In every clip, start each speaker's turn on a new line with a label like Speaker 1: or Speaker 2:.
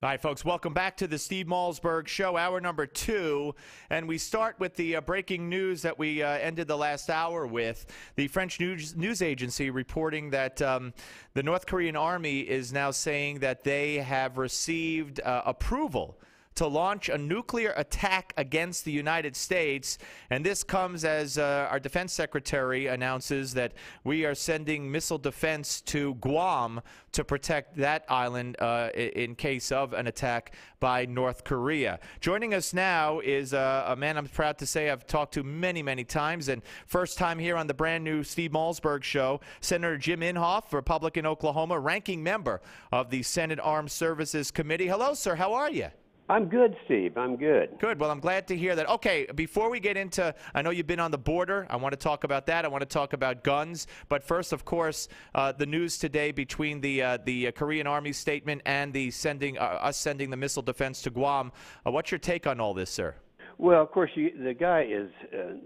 Speaker 1: All right, folks, welcome back to the Steve Malzberg Show, hour number 2. And we start with the breaking news that we ended the last hour with. The French news agency reporting that the North Korean Army is now saying that they have received approval to launch a nuclear attack against the United States. And this comes as our defense secretary announces that we are sending missile defense to Guam to protect that island in case of an attack by North Korea. Joining us now is a man I'm proud to say I've talked to many, many times, and first time here on the brand new Steve Malzberg Show, Senator Jim Inhofe, Republican, Oklahoma, ranking member of the Senate Armed Services Committee. Hello, sir. How are you?
Speaker 2: I'm good, Steve. I'm good.
Speaker 1: Good. Well, I'm glad to hear that. Okay, before we get into, I know you've been on the border. I want to talk about that. I want to talk about guns. But first, of course, the news today between the Korean Army statement and the us sending the missile defense to Guam. What's your take on all this, sir?
Speaker 2: Well, of course, the guy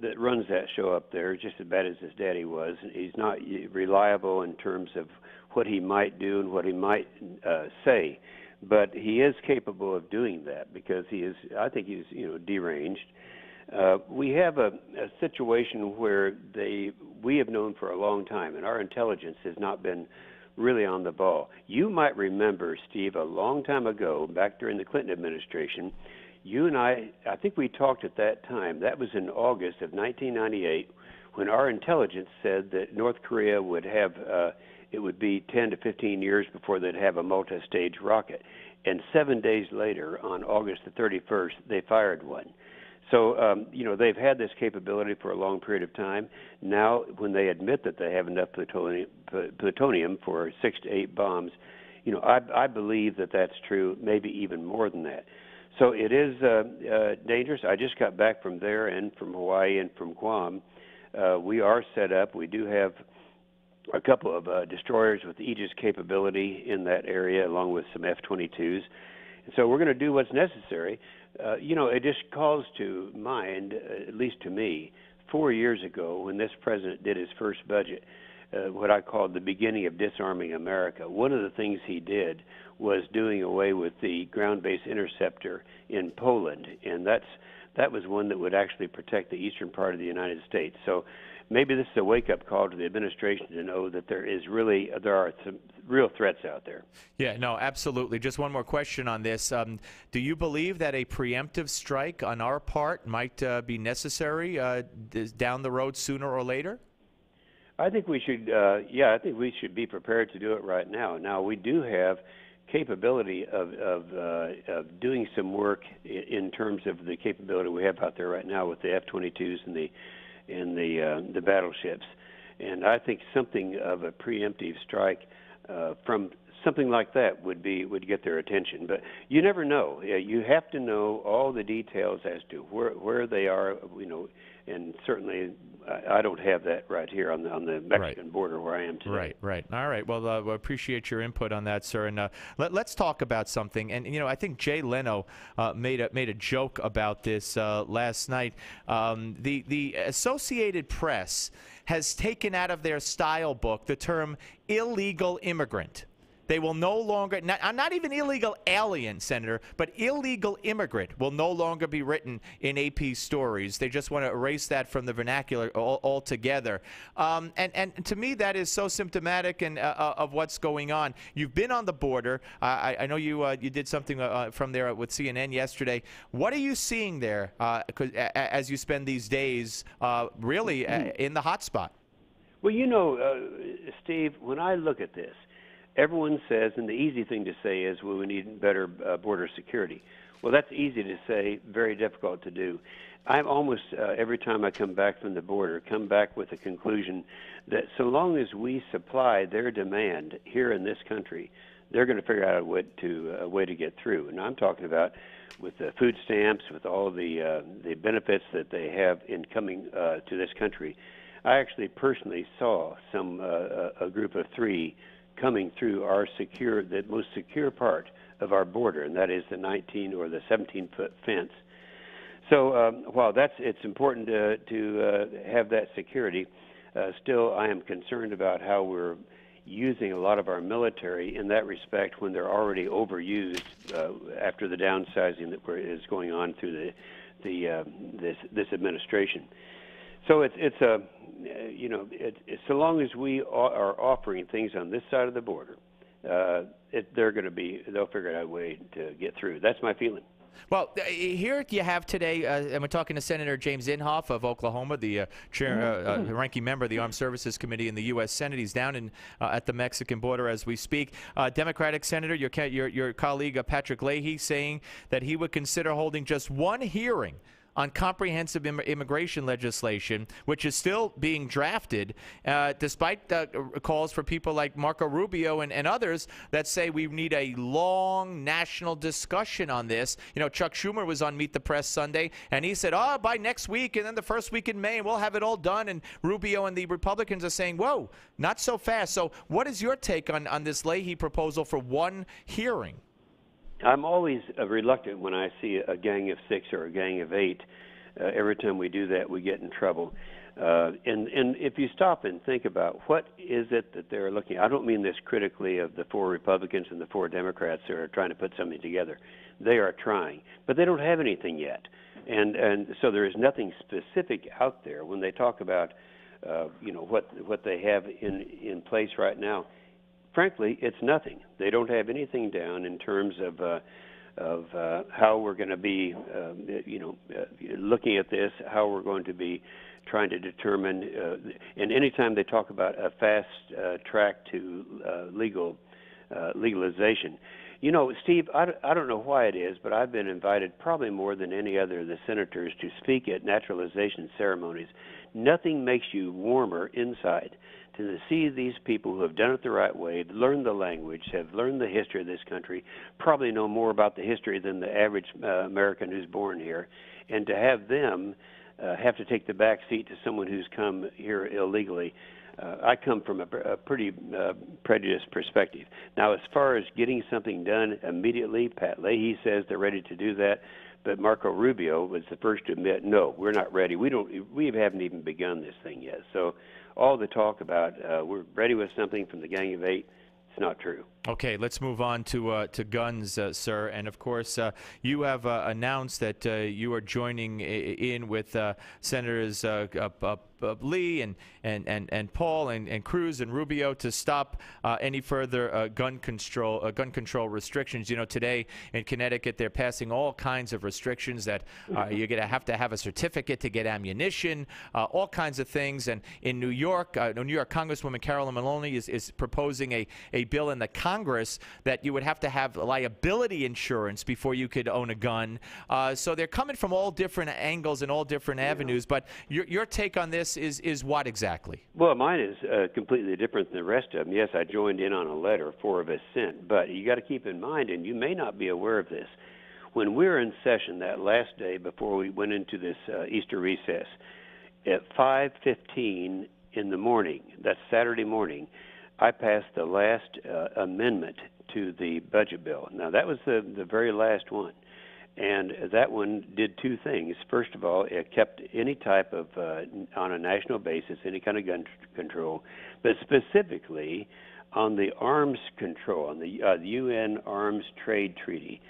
Speaker 2: that runs that show up there is just as bad as his daddy was. He's not reliable in terms of what he might do and what he might say. But he is capable of doing that because I think he's, deranged. We have a situation where we have known for a long time, and our intelligence has not been really on the ball. You might remember, Steve, a long time ago, back during the Clinton administration, you and I think we talked at that time. That was in August of 1998 when our intelligence said that North Korea would have it would be 10 to 15 years before they'd have a multi-stage rocket. And 7 days later, on August the 31st, they fired one. So, they've had this capability for a long period of time. Now, when they admit that they have enough plutonium for 6 to 8 bombs, I believe that that's true, maybe even more than that. So it is dangerous. I just got back from there and from Hawaii and from Guam. We are set up. We do have a couple of destroyers with Aegis capability in that area, along with some F-22s. And so we're going to do what's necessary. It just calls to mind, at least to me, 4 years ago when this president did his first budget, what I called the beginning of disarming America. One of the things he did was doing away with the ground-based interceptor in Poland, and that was one that would actually protect the eastern part of the United States. So maybe this is a wake-up call to the administration to know that there are some real threats out there.
Speaker 1: Yeah, no, absolutely. Just one more question on this. Do you believe that a preemptive strike on our part might be necessary down the road sooner or later?
Speaker 2: I think we should. I think we should be prepared to do it right now. Now we do have capability of doing some work in terms of the capability we have out there right now with the F-22s and the battleships, and I think something of a preemptive strike from something like that would get their attention. But you never know. You have to know all the details as to where they are. And certainly I don't have that right here on the Mexican border where I am today.
Speaker 1: Right. All right. Well, we appreciate your input on that, sir. And let's talk about something. And I think Jay Leno made a joke about this last night. The Associated Press has taken out of their style book the term illegal immigrant. They will no longer, not even illegal alien, Senator, but illegal immigrant will no longer be written in AP stories. They just want to erase that from the vernacular altogether. And to me, that is so symptomatic of what's going on. You've been on the border. I know you did something from there with CNN yesterday. What are you seeing there as you spend these days really in the hot spot?
Speaker 2: Well, Steve, when I look at this, everyone says, and the easy thing to say is, well, we need better border security. Well, that's easy to say, very difficult to do. I'm almost, every time I come back from the border, come back with the conclusion that so long as we supply their demand here in this country, they're going to figure out a way to get through. And I'm talking about with the food stamps, with all the benefits that they have in coming to this country. I actually personally saw a group of 3 coming through the most secure part of our border, and that is the 19 or the 17-foot fence. So while it's important to have that security, still I am concerned about how we're using a lot of our military in that respect when they're already overused after the downsizing that is going on through this administration. So it's a so long as we are offering things on this side of the border, they'll figure out a way to get through. That's my feeling.
Speaker 1: Well, here you have today, and we're talking to Senator James Inhofe of Oklahoma, the ranking member of the Armed Services Committee in the U.S. Senate. He's down at the Mexican border as we speak. Democratic Senator, your colleague Patrick Leahy, saying that he would consider holding just one hearing on comprehensive immigration legislation, which is still being drafted, despite calls for people like Marco Rubio and others that say we need a long national discussion on this. You know, Chuck Schumer was on Meet the Press Sunday, and he said, by next week and then the first week in May, we'll have it all done. And Rubio and the Republicans are saying, whoa, not so fast. So what is your take on this Leahy proposal for one hearing?
Speaker 2: I'm always reluctant when I see a gang of 6 or a gang of 8. Every time we do that, we get in trouble. And if you stop and think about what is it that they're looking at, I don't mean this critically of the 4 Republicans and the 4 Democrats that are trying to put something together. They are trying, but they don't have anything yet. And so there is nothing specific out there when they talk about what they have in place right now. Frankly, it's nothing. They don't have anything down in terms of how we're going to be, looking at this, how we're going to be trying to determine. And anytime they talk about a fast track to legalization, Steve, I don't know why it is, but I've been invited probably more than any other of the senators to speak at naturalization ceremonies. Nothing makes you warmer inside to see these people who have done it the right way, learned the language, have learned the history of this country, probably know more about the history than the average American who's born here, and to have them have to take the back seat to someone who's come here illegally. I come from a pretty prejudiced perspective. Now, as far as getting something done immediately, Pat Leahy says they're ready to do that, but Marco Rubio was the first to admit, no, we're not ready. We haven't even begun this thing yet. So all the talk about we're ready with something from the Gang of 8, it's not true.
Speaker 1: Okay, let's move on to guns, sir. And of course, you have announced that you are joining in with Senators Lee and Paul and Cruz and Rubio to stop any further gun control restrictions. You know, today in Connecticut, they're passing all kinds of restrictions that you're going to have a certificate to get ammunition, all kinds of things. And in New York, New York Congresswoman Carolyn Maloney is proposing a bill in the Congress that you would have to have liability insurance before you could own a gun. So they're coming from all different angles and all different avenues. But your take on this is what exactly?
Speaker 2: Well, mine is completely different than the rest of them. Yes, I joined in on a letter 4 of us sent, but you got to keep in mind, and you may not be aware of this, when we were in session that last day before we went into this Easter recess, at 5:15 in the morning, that's Saturday morning, I passed the last amendment to the budget bill. Now, that was the very last one. And that one did 2 things. First of all, it kept any type of, on a national basis, any kind of gun control, but specifically on the arms control, on the UN Arms Trade Treaty,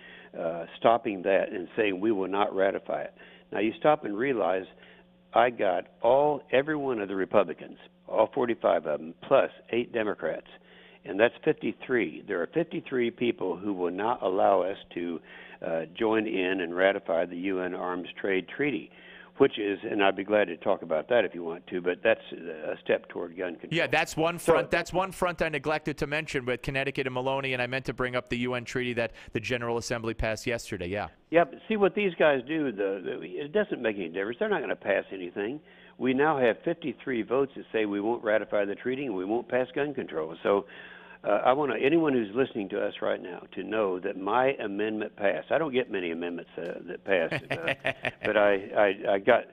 Speaker 2: stopping that and saying we will not ratify it. Now, you stop and realize I got every one of the Republicans, all 45 of them, plus 8 Democrats, and that's 53. There are 53 people who will not allow us to join in and ratify the UN Arms Trade Treaty, which is, and I'd be glad to talk about that if you want to, but that's a step toward gun control.
Speaker 1: Yeah, that's one front. That's one front I neglected to mention with Connecticut and Maloney, and I meant to bring up the UN treaty that the General Assembly passed yesterday. Yeah.
Speaker 2: Yeah, but see what these guys do, it doesn't make any difference. They're not going to pass anything. We now have 53 votes that say we won't ratify the treaty and we won't pass gun control. So I want anyone who's listening to us right now to know that my amendment passed. I don't get many amendments that pass, but I got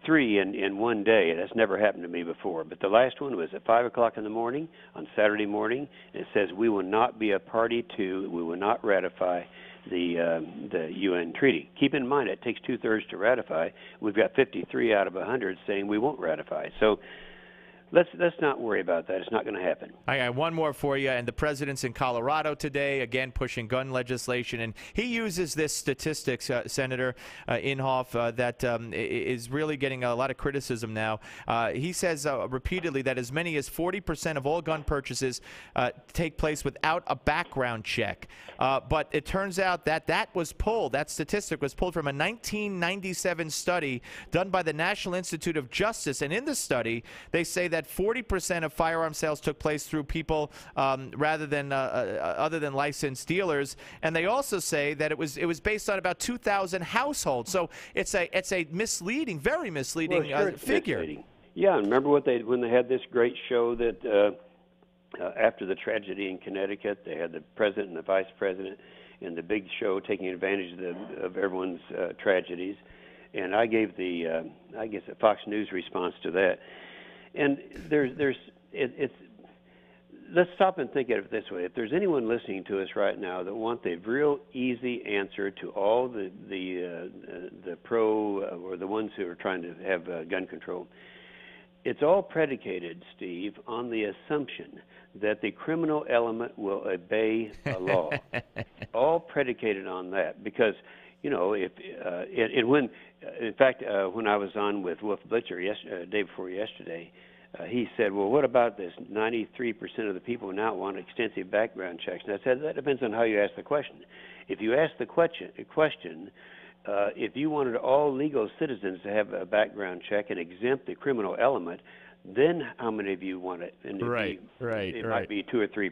Speaker 2: 3 in one day. That's never happened to me before. But the last one was at 5 o'clock in the morning on Saturday morning. It says we will not be a party to, we will not ratify the UN treaty. Keep in mind it takes 2/3 to ratify. We've got 53 out of 100 saying we won't ratify. So let's not worry about that. It's not going to happen.
Speaker 1: I got one more for you. And the president's in Colorado today, again pushing gun legislation, and he uses this statistics, Senator Inhofe, that is really getting a lot of criticism now. He says repeatedly that as many as 40% of all gun purchases take place without a background check. But it turns out that that statistic was pulled from a 1997 study done by the National Institute of Justice, and in the study they say that 40% of firearm sales took place through people rather than other than licensed dealers, and they also say that it was based on about 2,000 households. So it's a misleading, very misleading figure.
Speaker 2: Misleading. Yeah, and remember when they had this great show that after the tragedy in Connecticut, they had the president and the vice president in the big show taking advantage of everyone's tragedies, and I gave the I guess a Fox News response to that. And let's stop and think of it this way. If there's anyone listening to us right now that want the real easy answer to all the pro or the ones who are trying to have gun control, it's all predicated, Steve, on the assumption that the criminal element will obey the law. All predicated on that, because if in fact, when I was on with Wolf Blitzer day before yesterday, he said, well, what about this 93% of the people now want extensive background checks? And I said, that depends on how you ask the question. If you ask the question, if you wanted all legal citizens to have a background check and exempt the criminal element, then how many of you want it? And it might be 2 or 3%.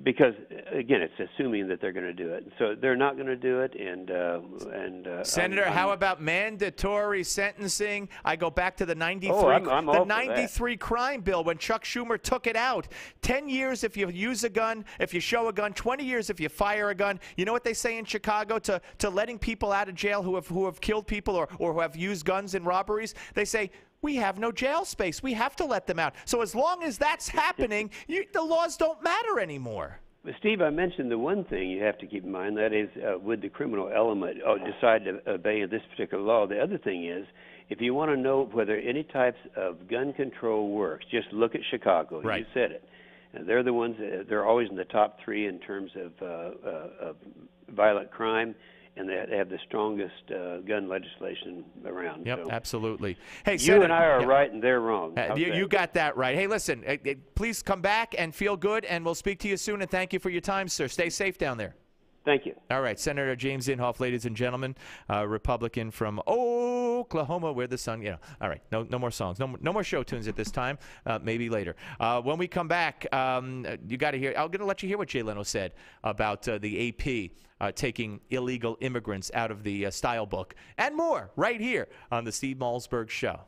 Speaker 2: Because again, it's assuming that they're going to do it, so they're not going to do it. And
Speaker 1: Senator, how about mandatory sentencing? I go back to the '93,
Speaker 2: the
Speaker 1: '93 crime bill when Chuck Schumer took it out. 10 years if you use a gun, if you show a gun. 20 years if you fire a gun. You know what they say in Chicago to letting people out of jail who have killed people or who have used guns in robberies? They say, we have no jail space. We have to let them out. So as long as that's happening, the laws don't matter anymore.
Speaker 2: But Steve, I mentioned the one thing you have to keep in mind, that is, would the criminal element decide to obey this particular law? The other thing is, if you want to know whether any types of gun control works, just look at Chicago.
Speaker 1: Right.
Speaker 2: You said it. And they're the ones, they're always in the top 3 in terms of violent crime. And they have the strongest gun legislation around.
Speaker 1: Yep,
Speaker 2: so.
Speaker 1: Absolutely. Hey,
Speaker 2: you
Speaker 1: Senator,
Speaker 2: and I are right and they're wrong.
Speaker 1: You got that right. Hey, listen, please come back and feel good, and we'll speak to you soon. And thank you for your time, sir. Stay safe down there.
Speaker 2: Thank you.
Speaker 1: All right, Senator James Inhofe, ladies and gentlemen, Republican from Oklahoma, where the sun, All right, no more songs, no more show tunes at this time. Maybe later. When we come back, you got to hear. I'm going to let you hear what Jay Leno said about the AP taking illegal immigrants out of the style book and more right here on the Steve Malzberg Show.